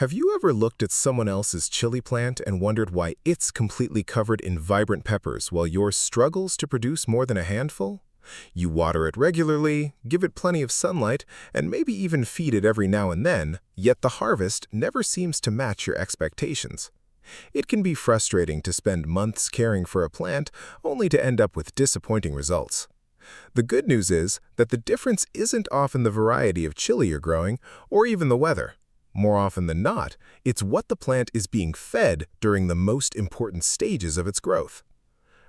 Have you ever looked at someone else's chili plant and wondered why it's completely covered in vibrant peppers while yours struggles to produce more than a handful? You water it regularly, give it plenty of sunlight, and maybe even feed it every now and then, yet the harvest never seems to match your expectations. It can be frustrating to spend months caring for a plant only to end up with disappointing results. The good news is that the difference isn't often the variety of chili you're growing or even the weather. More often than not, it's what the plant is being fed during the most important stages of its growth.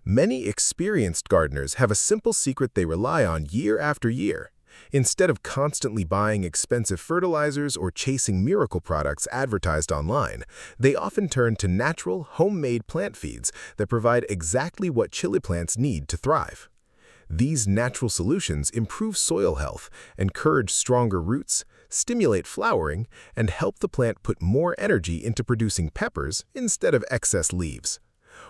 Many experienced gardeners have a simple secret they rely on year after year. Instead of constantly buying expensive fertilizers or chasing miracle products advertised online, they often turn to natural, homemade plant feeds that provide exactly what chili plants need to thrive. These natural solutions improve soil health, encourage stronger roots, stimulate flowering, and help the plant put more energy into producing peppers instead of excess leaves.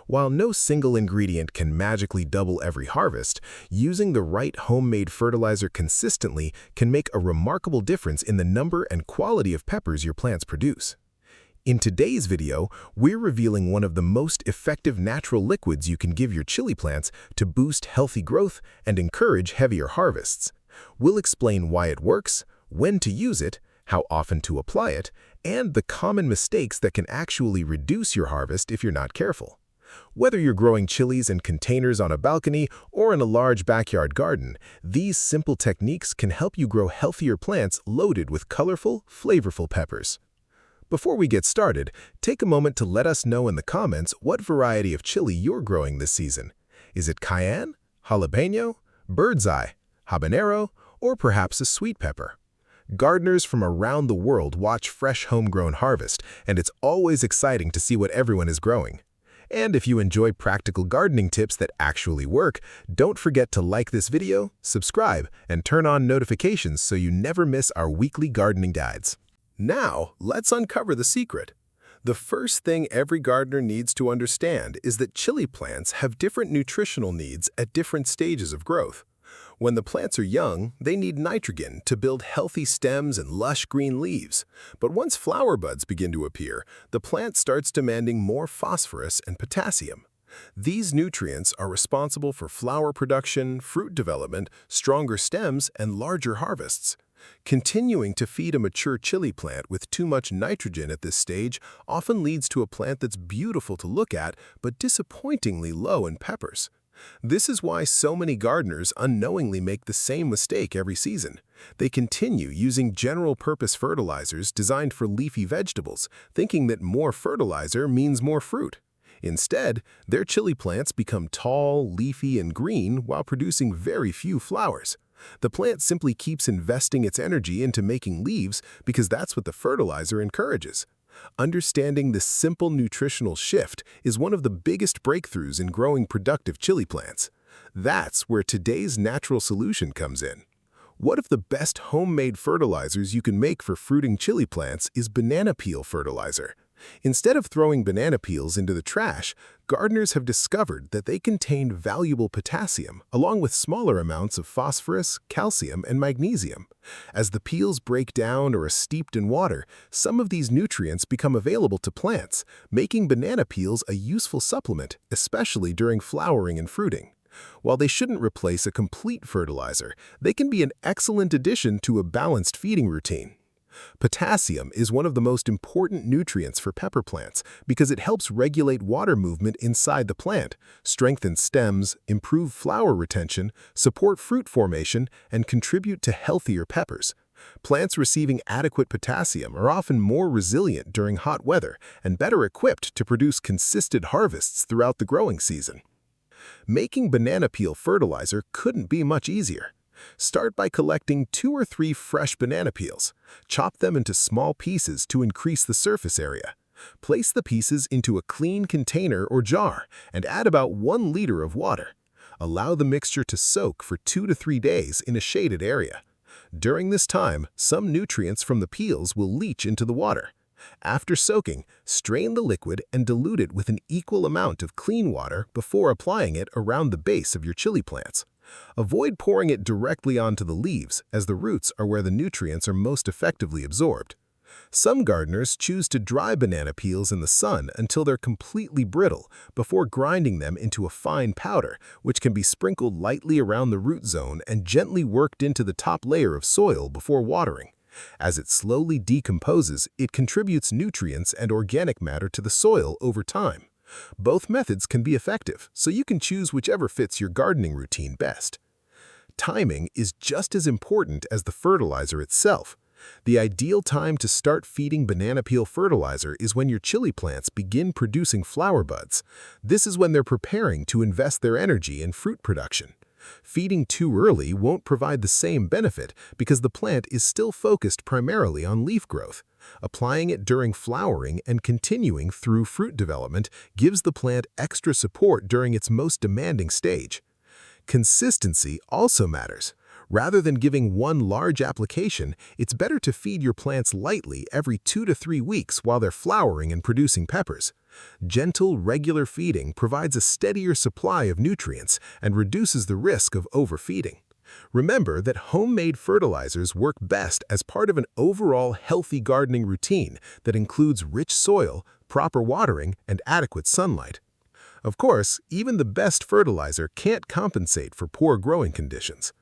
While no single ingredient can magically double every harvest, using the right homemade fertilizer consistently can make a remarkable difference in the number and quality of peppers your plants produce. In today's video, we're revealing one of the most effective natural liquids you can give your chili plants to boost healthy growth and encourage heavier harvests. We'll explain why it works, when to use it, how often to apply it, and the common mistakes that can actually reduce your harvest if you're not careful. Whether you're growing chilies in containers on a balcony or in a large backyard garden, these simple techniques can help you grow healthier plants loaded with colorful, flavorful peppers. Before we get started, take a moment to let us know in the comments what variety of chili you're growing this season. Is it cayenne, jalapeno, bird's eye, habanero, or perhaps a sweet pepper? Gardeners from around the world watch fresh homegrown harvest, and it's always exciting to see what everyone is growing. And if you enjoy practical gardening tips that actually work, don't forget to like this video, subscribe, and turn on notifications so you never miss our weekly gardening guides. Now, let's uncover the secret. The first thing every gardener needs to understand is that chili plants have different nutritional needs at different stages of growth. When the plants are young, they need nitrogen to build healthy stems and lush green leaves. But once flower buds begin to appear, the plant starts demanding more phosphorus and potassium. These nutrients are responsible for flower production, fruit development, stronger stems, and larger harvests. Continuing to feed a mature chili plant with too much nitrogen at this stage often leads to a plant that's beautiful to look at but disappointingly low in peppers. This is why so many gardeners unknowingly make the same mistake every season. They continue using general-purpose fertilizers designed for leafy vegetables, thinking that more fertilizer means more fruit. Instead, their chili plants become tall, leafy, and green while producing very few flowers. The plant simply keeps investing its energy into making leaves because that's what the fertilizer encourages. Understanding this simple nutritional shift is one of the biggest breakthroughs in growing productive chili plants. That's where today's natural solution comes in. One of the best homemade fertilizers you can make for fruiting chili plants is banana peel fertilizer. Instead of throwing banana peels into the trash, gardeners have discovered that they contain valuable potassium, along with smaller amounts of phosphorus, calcium, and magnesium. As the peels break down or are steeped in water, some of these nutrients become available to plants, making banana peels a useful supplement, especially during flowering and fruiting. While they shouldn't replace a complete fertilizer, they can be an excellent addition to a balanced feeding routine. Potassium is one of the most important nutrients for pepper plants because it helps regulate water movement inside the plant, strengthen stems, improve flower retention, support fruit formation, and contribute to healthier peppers. Plants receiving adequate potassium are often more resilient during hot weather and better equipped to produce consistent harvests throughout the growing season. Making banana peel fertilizer couldn't be much easier. Start by collecting 2 or 3 fresh banana peels. Chop them into small pieces to increase the surface area. Place the pieces into a clean container or jar and add about 1 liter of water. Allow the mixture to soak for 2 to 3 days in a shaded area. During this time, some nutrients from the peels will leach into the water. After soaking, strain the liquid and dilute it with an equal amount of clean water before applying it around the base of your chili plants. Avoid pouring it directly onto the leaves, as the roots are where the nutrients are most effectively absorbed. Some gardeners choose to dry banana peels in the sun until they're completely brittle before grinding them into a fine powder, which can be sprinkled lightly around the root zone and gently worked into the top layer of soil before watering. As it slowly decomposes, it contributes nutrients and organic matter to the soil over time. Both methods can be effective, so you can choose whichever fits your gardening routine best. Timing is just as important as the fertilizer itself. The ideal time to start feeding banana peel fertilizer is when your chili plants begin producing flower buds. This is when they're preparing to invest their energy in fruit production. Feeding too early won't provide the same benefit because the plant is still focused primarily on leaf growth. Applying it during flowering and continuing through fruit development gives the plant extra support during its most demanding stage. Consistency also matters. Rather than giving one large application, it's better to feed your plants lightly every 2 to 3 weeks while they're flowering and producing peppers. Gentle, regular feeding provides a steadier supply of nutrients and reduces the risk of overfeeding. Remember that homemade fertilizers work best as part of an overall healthy gardening routine that includes rich soil, proper watering, and adequate sunlight. Of course, even the best fertilizer can't compensate for poor growing conditions.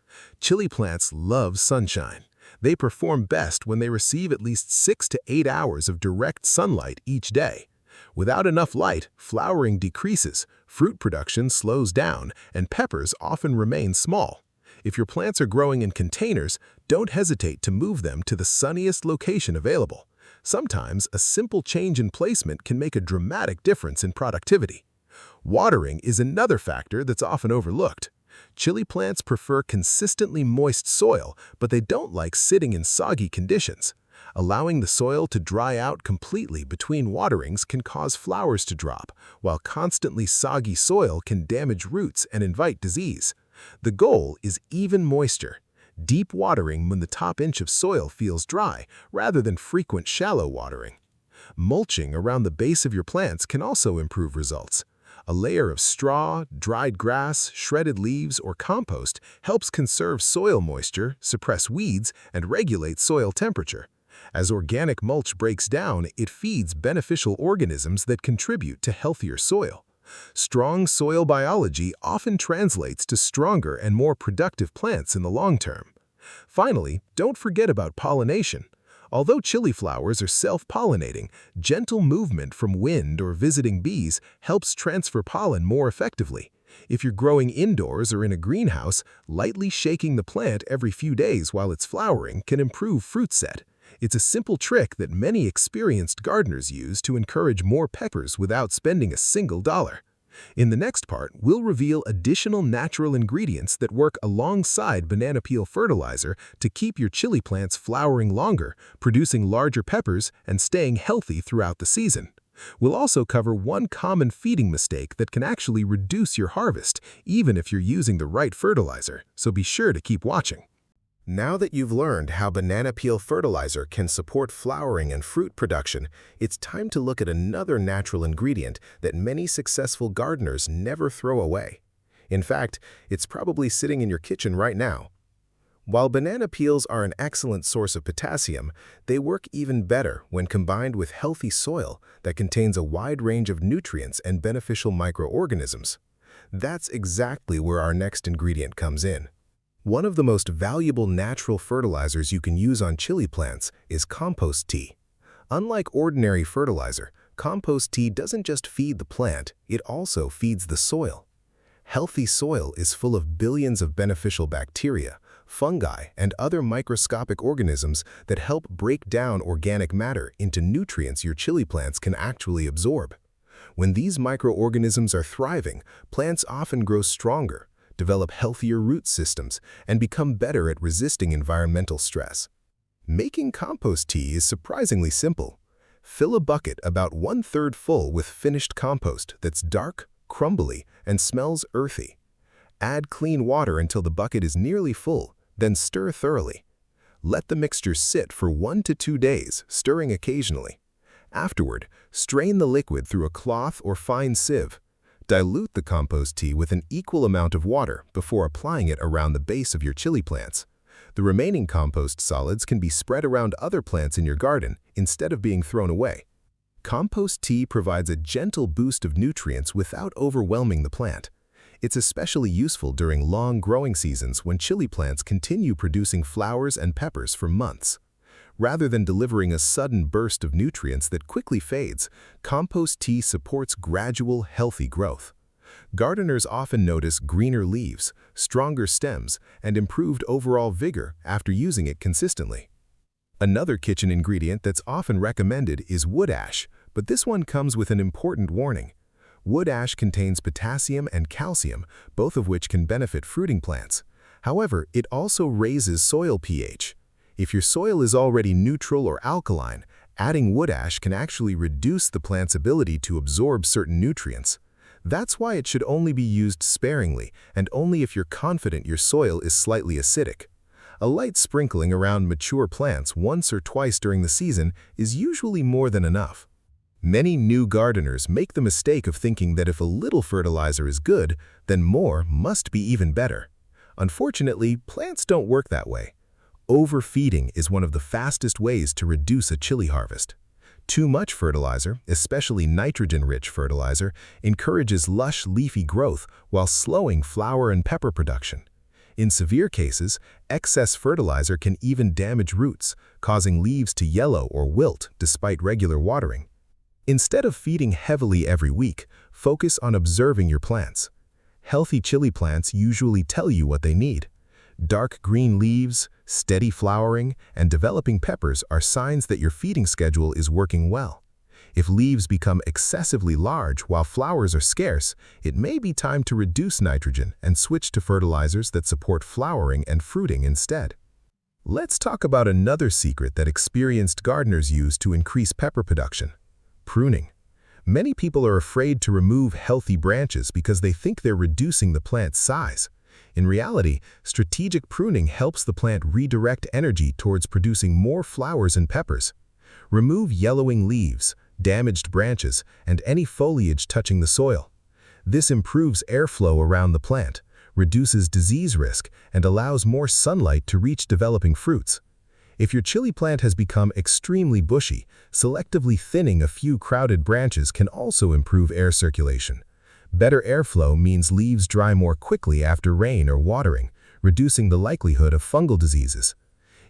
Chili plants love sunshine. They perform best when they receive at least 6 to 8 hours of direct sunlight each day. Without enough light, flowering decreases, fruit production slows down, and peppers often remain small. If your plants are growing in containers, don't hesitate to move them to the sunniest location available. Sometimes a simple change in placement can make a dramatic difference in productivity. Watering is another factor that's often overlooked. Chili plants prefer consistently moist soil, but they don't like sitting in soggy conditions. Allowing the soil to dry out completely between waterings can cause flowers to drop, while constantly soggy soil can damage roots and invite disease. The goal is even moisture. Deep watering when the top inch of soil feels dry, rather than frequent shallow watering. Mulching around the base of your plants can also improve results. A layer of straw, dried grass, shredded leaves, or compost helps conserve soil moisture, suppress weeds, and regulate soil temperature. As organic mulch breaks down, it feeds beneficial organisms that contribute to healthier soil. Strong soil biology often translates to stronger and more productive plants in the long term. Finally, don't forget about pollination. Although chili flowers are self-pollinating, gentle movement from wind or visiting bees helps transfer pollen more effectively. If you're growing indoors or in a greenhouse, lightly shaking the plant every few days while it's flowering can improve fruit set. It's a simple trick that many experienced gardeners use to encourage more peppers without spending a single dollar. In the next part, we'll reveal additional natural ingredients that work alongside banana peel fertilizer to keep your chili plants flowering longer, producing larger peppers, and staying healthy throughout the season. We'll also cover one common feeding mistake that can actually reduce your harvest, even if you're using the right fertilizer, so be sure to keep watching. Now that you've learned how banana peel fertilizer can support flowering and fruit production, it's time to look at another natural ingredient that many successful gardeners never throw away. In fact, it's probably sitting in your kitchen right now. While banana peels are an excellent source of potassium, they work even better when combined with healthy soil that contains a wide range of nutrients and beneficial microorganisms. That's exactly where our next ingredient comes in. One of the most valuable natural fertilizers you can use on chili plants is compost tea. Unlike ordinary fertilizer, compost tea doesn't just feed the plant, it also feeds the soil. Healthy soil is full of billions of beneficial bacteria, fungi, and other microscopic organisms that help break down organic matter into nutrients your chili plants can actually absorb. When these microorganisms are thriving, plants often grow stronger, develop healthier root systems, and become better at resisting environmental stress. Making compost tea is surprisingly simple. Fill a bucket about 1/3 full with finished compost that's dark, crumbly, and smells earthy. Add clean water until the bucket is nearly full, then stir thoroughly. Let the mixture sit for 1 to 2 days, stirring occasionally. Afterward, strain the liquid through a cloth or fine sieve. Dilute the compost tea with an equal amount of water before applying it around the base of your chili plants. The remaining compost solids can be spread around other plants in your garden instead of being thrown away. Compost tea provides a gentle boost of nutrients without overwhelming the plant. It's especially useful during long growing seasons when chili plants continue producing flowers and peppers for months. Rather than delivering a sudden burst of nutrients that quickly fades, compost tea supports gradual, healthy growth. Gardeners often notice greener leaves, stronger stems, and improved overall vigor after using it consistently. Another kitchen ingredient that's often recommended is wood ash, but this one comes with an important warning. Wood ash contains potassium and calcium, both of which can benefit fruiting plants. However, it also raises soil pH. If your soil is already neutral or alkaline, adding wood ash can actually reduce the plant's ability to absorb certain nutrients. That's why it should only be used sparingly and only if you're confident your soil is slightly acidic. A light sprinkling around mature plants once or twice during the season is usually more than enough. Many new gardeners make the mistake of thinking that if a little fertilizer is good, then more must be even better. Unfortunately, plants don't work that way. Overfeeding is one of the fastest ways to reduce a chili harvest. Too much fertilizer, especially nitrogen-rich fertilizer, encourages lush, leafy growth while slowing flower and pepper production. In severe cases, excess fertilizer can even damage roots, causing leaves to yellow or wilt despite regular watering. Instead of feeding heavily every week, focus on observing your plants. Healthy chili plants usually tell you what they need. Dark green leaves, steady flowering, and developing peppers are signs that your feeding schedule is working well. If leaves become excessively large while flowers are scarce, it may be time to reduce nitrogen and switch to fertilizers that support flowering and fruiting instead. Let's talk about another secret that experienced gardeners use to increase pepper production: pruning. Many people are afraid to remove healthy branches because they think they're reducing the plant's size. In reality, strategic pruning helps the plant redirect energy towards producing more flowers and peppers. Remove yellowing leaves, damaged branches, and any foliage touching the soil. This improves airflow around the plant, reduces disease risk, and allows more sunlight to reach developing fruits. If your chili plant has become extremely bushy, selectively thinning a few crowded branches can also improve air circulation. Better airflow means leaves dry more quickly after rain or watering, reducing the likelihood of fungal diseases.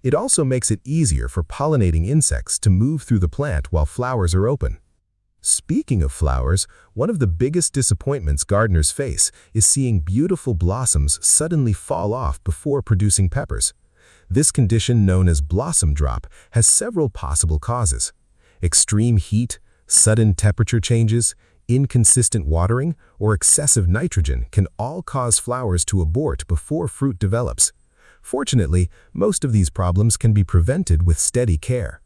It also makes it easier for pollinating insects to move through the plant while flowers are open. Speaking of flowers, one of the biggest disappointments gardeners face is seeing beautiful blossoms suddenly fall off before producing peppers. This condition, known as blossom drop, has several possible causes. Extreme heat, sudden temperature changes, inconsistent watering, or excessive nitrogen can all cause flowers to abort before fruit develops. Fortunately, most of these problems can be prevented with steady care.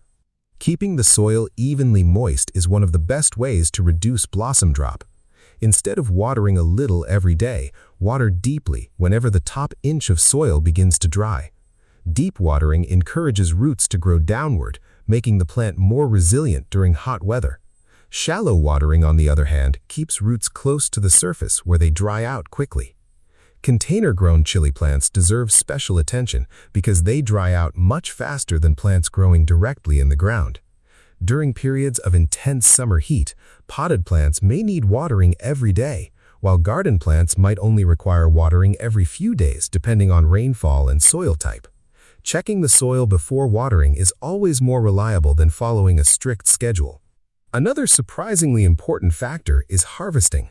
Keeping the soil evenly moist is one of the best ways to reduce blossom drop. Instead of watering a little every day, water deeply whenever the top inch of soil begins to dry. Deep watering encourages roots to grow downward, making the plant more resilient during hot weather. Shallow watering, on the other hand, keeps roots close to the surface where they dry out quickly. Container-grown chili plants deserve special attention because they dry out much faster than plants growing directly in the ground. During periods of intense summer heat, potted plants may need watering every day, while garden plants might only require watering every few days depending on rainfall and soil type. Checking the soil before watering is always more reliable than following a strict schedule. Another surprisingly important factor is harvesting.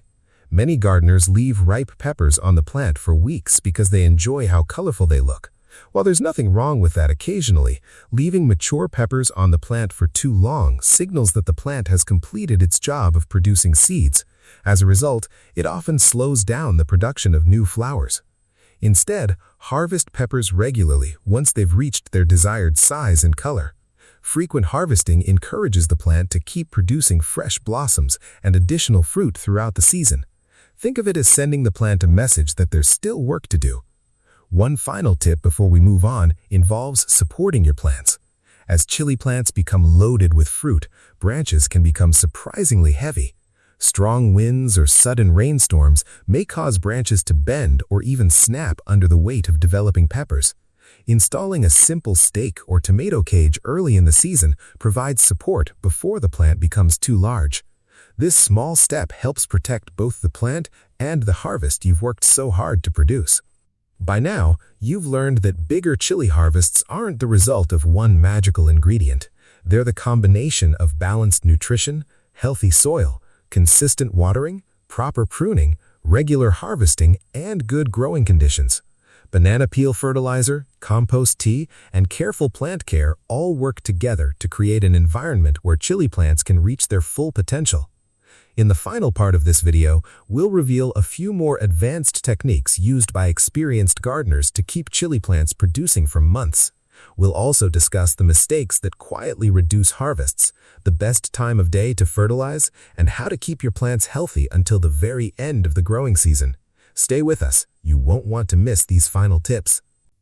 Many gardeners leave ripe peppers on the plant for weeks because they enjoy how colorful they look. While there's nothing wrong with that occasionally, leaving mature peppers on the plant for too long signals that the plant has completed its job of producing seeds. As a result, it often slows down the production of new flowers. Instead, harvest peppers regularly once they've reached their desired size and color. Frequent harvesting encourages the plant to keep producing fresh blossoms and additional fruit throughout the season. Think of it as sending the plant a message that there's still work to do. One final tip before we move on involves supporting your plants. As chili plants become loaded with fruit, branches can become surprisingly heavy. Strong winds or sudden rainstorms may cause branches to bend or even snap under the weight of developing peppers. Installing a simple stake or tomato cage early in the season provides support before the plant becomes too large. This small step helps protect both the plant and the harvest you've worked so hard to produce. By now, you've learned that bigger chili harvests aren't the result of one magical ingredient. They're the combination of balanced nutrition, healthy soil, consistent watering, proper pruning, regular harvesting, and good growing conditions. Banana peel fertilizer, compost tea, and careful plant care all work together to create an environment where chili plants can reach their full potential. In the final part of this video, we'll reveal a few more advanced techniques used by experienced gardeners to keep chili plants producing for months. We'll also discuss the mistakes that quietly reduce harvests, the best time of day to fertilize, and how to keep your plants healthy until the very end of the growing season. Stay with us. You won't want to miss these final tips.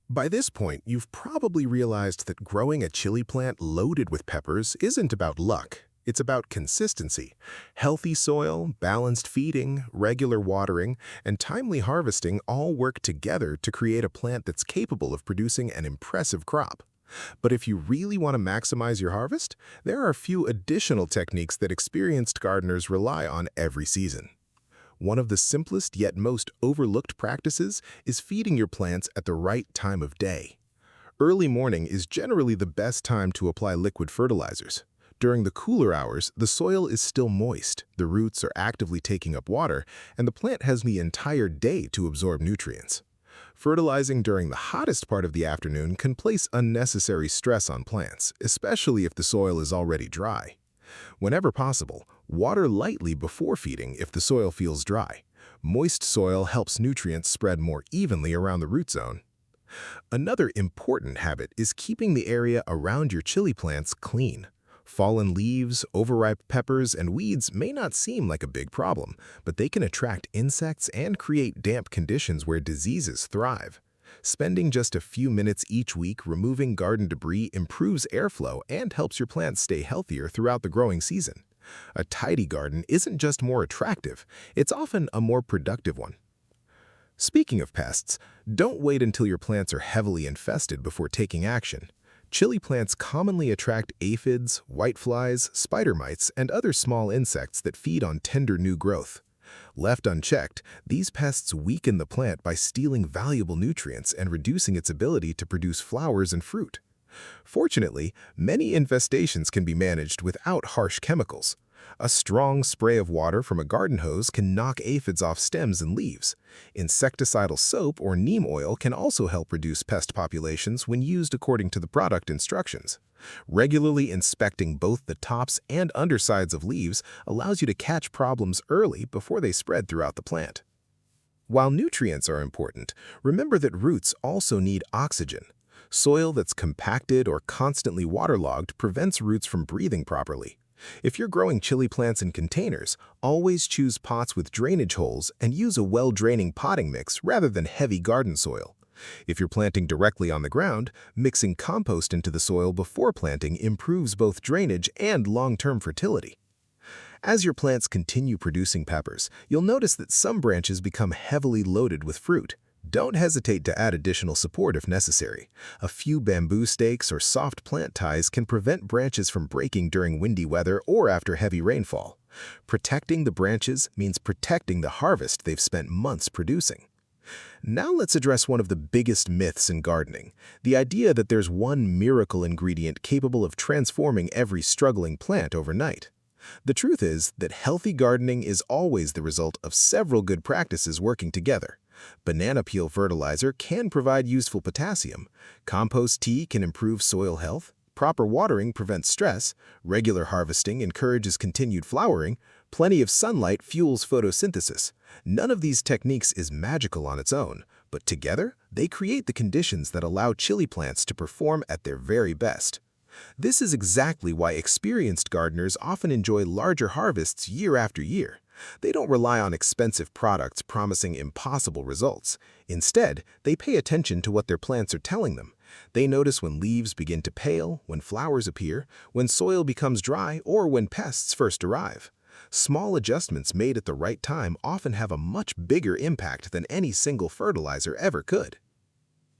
By this point, you've probably realized that growing a chili plant loaded with peppers isn't about luck. It's about consistency. Healthy soil, balanced feeding, regular watering, and timely harvesting all work together to create a plant that's capable of producing an impressive crop. But if you really want to maximize your harvest, there are a few additional techniques that experienced gardeners rely on every season. One of the simplest yet most overlooked practices is feeding your plants at the right time of day. Early morning is generally the best time to apply liquid fertilizers. During the cooler hours, the soil is still moist, the roots are actively taking up water, and the plant has the entire day to absorb nutrients. Fertilizing during the hottest part of the afternoon can place unnecessary stress on plants, especially if the soil is already dry. Whenever possible, water lightly before feeding if the soil feels dry. Moist soil helps nutrients spread more evenly around the root zone. Another important habit is keeping the area around your chili plants clean. Fallen leaves, overripe peppers, and weeds may not seem like a big problem, but they can attract insects and create damp conditions where diseases thrive. Spending just a few minutes each week removing garden debris improves airflow and helps your plants stay healthier throughout the growing season. A tidy garden isn't just more attractive, it's often a more productive one. Speaking of pests, don't wait until your plants are heavily infested before taking action. Chili plants commonly attract aphids, whiteflies, spider mites, and other small insects that feed on tender new growth. Left unchecked, these pests weaken the plant by stealing valuable nutrients and reducing its ability to produce flowers and fruit. Fortunately, many infestations can be managed without harsh chemicals. A strong spray of water from a garden hose can knock aphids off stems and leaves. Insecticidal soap or neem oil can also help reduce pest populations when used according to the product instructions. Regularly inspecting both the tops and undersides of leaves allows you to catch problems early before they spread throughout the plant. While nutrients are important, remember that roots also need oxygen. Soil that's compacted or constantly waterlogged prevents roots from breathing properly. If you're growing chili plants in containers, always choose pots with drainage holes and use a well-draining potting mix rather than heavy garden soil. If you're planting directly on the ground, mixing compost into the soil before planting improves both drainage and long-term fertility. As your plants continue producing peppers, you'll notice that some branches become heavily loaded with fruit. Don't hesitate to add additional support if necessary. A few bamboo stakes or soft plant ties can prevent branches from breaking during windy weather or after heavy rainfall. Protecting the branches means protecting the harvest they've spent months producing. Now let's address one of the biggest myths in gardening, the idea that there's one miracle ingredient capable of transforming every struggling plant overnight. The truth is that healthy gardening is always the result of several good practices working together. Banana peel fertilizer can provide useful potassium. Compost tea can improve soil health. Proper watering prevents stress. Regular harvesting encourages continued flowering. Plenty of sunlight fuels photosynthesis. None of these techniques is magical on its own, but together they create the conditions that allow chili plants to perform at their very best. This is exactly why experienced gardeners often enjoy larger harvests year after year. They don't rely on expensive products promising impossible results. Instead, they pay attention to what their plants are telling them. They notice when leaves begin to pale, when flowers appear, when soil becomes dry, or when pests first arrive. Small adjustments made at the right time often have a much bigger impact than any single fertilizer ever could.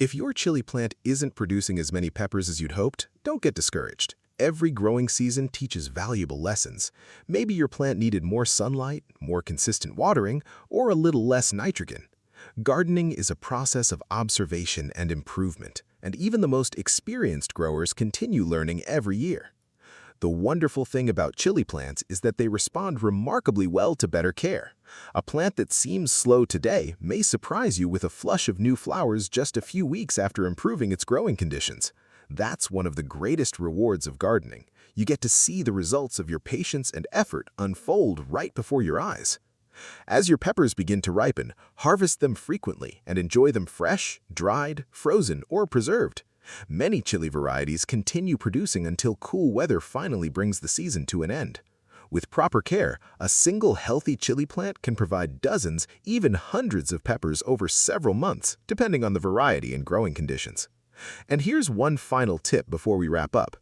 If your chili plant isn't producing as many peppers as you'd hoped, don't get discouraged. Every growing season teaches valuable lessons. Maybe your plant needed more sunlight, more consistent watering, or a little less nitrogen. Gardening is a process of observation and improvement, and even the most experienced growers continue learning every year. The wonderful thing about chili plants is that they respond remarkably well to better care. A plant that seems slow today may surprise you with a flush of new flowers just a few weeks after improving its growing conditions. That's one of the greatest rewards of gardening. You get to see the results of your patience and effort unfold right before your eyes. As your peppers begin to ripen, harvest them frequently and enjoy them fresh, dried, frozen, or preserved. Many chili varieties continue producing until cool weather finally brings the season to an end. With proper care, a single healthy chili plant can provide dozens, even hundreds of peppers over several months, depending on the variety and growing conditions. And here's one final tip before we wrap up.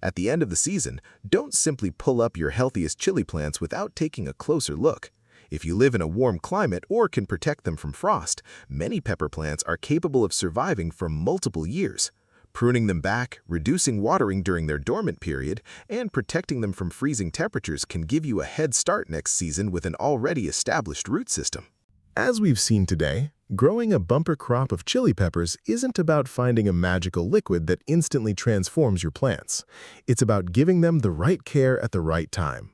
At the end of the season, don't simply pull up your healthiest chili plants without taking a closer look. If you live in a warm climate or can protect them from frost, many pepper plants are capable of surviving for multiple years. Pruning them back, reducing watering during their dormant period, and protecting them from freezing temperatures can give you a head start next season with an already established root system. As we've seen today, growing a bumper crop of chili peppers isn't about finding a magical liquid that instantly transforms your plants. It's about giving them the right care at the right time.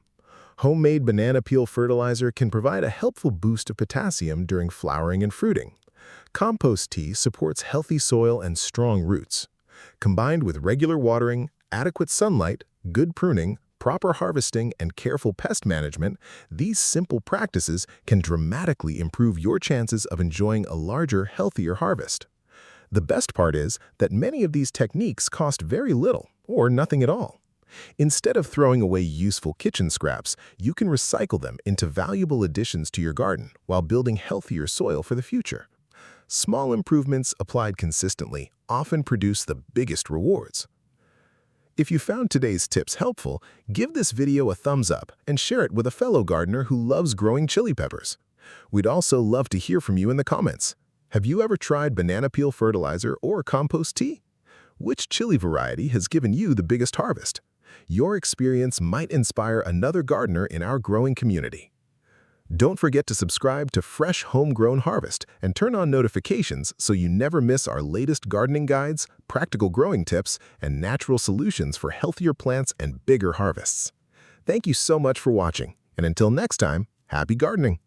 Homemade banana peel fertilizer can provide a helpful boost of potassium during flowering and fruiting. Compost tea supports healthy soil and strong roots. Combined with regular watering, adequate sunlight, good pruning, proper harvesting, and careful pest management, these simple practices can dramatically improve your chances of enjoying a larger, healthier harvest. The best part is that many of these techniques cost very little or nothing at all. Instead of throwing away useful kitchen scraps, you can recycle them into valuable additions to your garden while building healthier soil for the future. Small improvements applied consistently often produce the biggest rewards. If you found today's tips helpful, give this video a thumbs up and share it with a fellow gardener who loves growing chili peppers. We'd also love to hear from you in the comments. Have you ever tried banana peel fertilizer or compost tea? Which chili variety has given you the biggest harvest? Your experience might inspire another gardener in our growing community. Don't forget to subscribe to Fresh Homegrown Harvest and turn on notifications so you never miss our latest gardening guides, practical growing tips, and natural solutions for healthier plants and bigger harvests. Thank you so much for watching, and until next time, happy gardening!